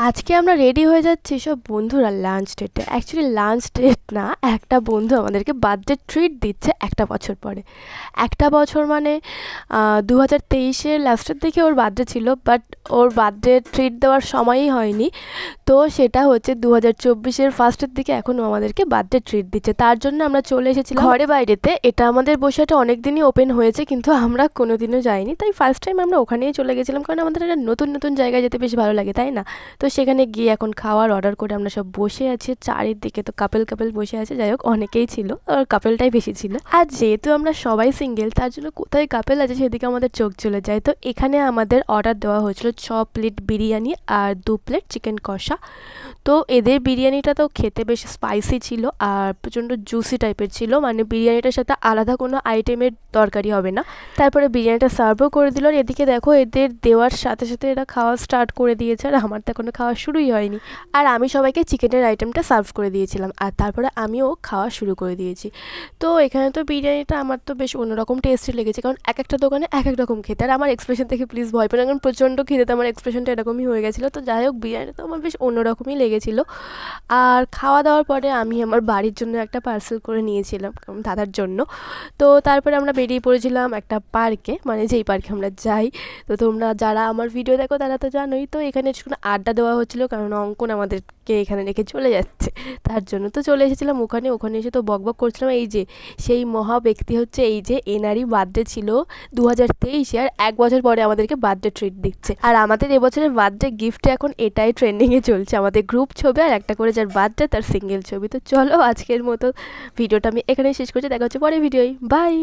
আজকে আমরা রেডি হয়ে যাচ্ছি সব বন্ধুরা লাঞ্চ ডেটে। অ্যাকচুয়ালি লাঞ্চ ডেট না, একটা বন্ধু আমাদেরকে বার্থডে ট্রিট দিচ্ছে একটা বছর পরে। একটা বছর মানে 2023-এর লাস্টের দিকে ওর বার্থডে ছিল, বাট ওর বার্থডে ট্রিট দেওয়ার সময়ই হয়নি। তো সেটা হচ্ছে 2024-এর ফার্স্টের দিকে এখনও আমাদেরকে বার্থডে ট্রিট দিচ্ছে। তার জন্য আমরা চলে এসেছিলাম ঘরে বাইরেতে। এটা আমাদের বসেটা অনেক দিনই ওপেন হয়েছে, কিন্তু আমরা কোনোদিনও যাইনি। তাই ফার্স্ট টাইম আমরা ওখানেই চলে গেছিলাম, কারণ আমাদের একটা নতুন নতুন জায়গায় যেতে বেশ ভালো লাগে, তাই না? তো সেখানে গিয়ে এখন খাওয়ার অর্ডার করে আমরা সব বসে আছি। চারিদিকে তো কাপেল কাপেল বসে আছে, যাই হোক অনেকেই ছিল, আর কাপেলটাই বেশি ছিল। আর যেহেতু আমরা সবাই সিঙ্গেল, তার জন্য কোথায় কাপেল আছে সেদিকে আমাদের চোখ চলে যায়। তো এখানে আমাদের অর্ডার দেওয়া হয়েছিল 6 প্লেট বিরিয়ানি আর 2 প্লেট চিকেন কষা। তো এদের বিরিয়ানিটা তো খেতে বেশ স্পাইসি ছিল আর প্রচণ্ড জুসি টাইপের ছিল, মানে বিরিয়ানিটার সাথে আলাদা কোনো আইটেমের দরকারই হবে না। তারপরে বিরিয়ানিটা সার্ভও করে দিল। আর এদিকে দেখো, এদের দেওয়ার সাথে সাথে এরা খাওয়া স্টার্ট করে দিয়েছে, আর আমার তো এখনো খাওয়া শুরুই হয়নি। আর আমি সবাইকে চিকেনের আইটেমটা সার্ভ করে দিয়েছিলাম, আর তারপরে আমিও খাওয়া শুরু করে দিয়েছি। তো এখানে তো বিরিয়ানিটা আমার তো বেশ অন্যরকম টেস্টি লেগেছে, কারণ এক একটা দোকানে এক এক রকম খেতে। আর আমার এক্সপ্রেশন থেকে প্লিজ ভয় পেন, কারণ প্রচণ্ড খিদেতে আমার এক্সপ্রেশনটা এরকমই হয়ে গেছিলো। তো যাই হোক, বিরিয়ানি তো আমার বেশ অন্যরকমই লেগেছিলো। আর খাওয়া দাওয়ার পরে আমি আমার বাড়ির জন্য একটা পার্সেল করে নিয়েছিলাম দাদার জন্য। তো তারপরে আমরা বেরিয়ে পড়েছিলাম একটা পার্কে, মানে যেই পার্কে আমরা যাই। তো তোমরা যারা আমার ভিডিও দেখো তারা তো জানোই। তো এখানে একটু আড্ডা দেওয়া হচ্ছিলো, কারণ অঙ্কন আমাদেরকে এখানে রেখে চলে যাচ্ছে, তার জন্য তো চলে এসেছিলাম ওখানে এসে তো বকবক করছিলাম। এই যে সেই মহা ব্যক্তি হচ্ছে, এই যে এনারই বার্থডে ছিল 2023-এ, আর 1 বছর পরে আমাদেরকে বার্থডে ট্রিট দিচ্ছে। আর আমাদের এবছরের বার্থডে গিফটে এখন এটাই ট্রেন্ডিংয়ে চলছে, আমাদের গ্রুপ ছবি আর একটা করে যার বার্থডে তার সিঙ্গেল ছবি। তো চলো আজকের মতো ভিডিওটা আমি এখানেই শেষ করছি, দেখা হচ্ছে পরে ভিডিওয়। বাই।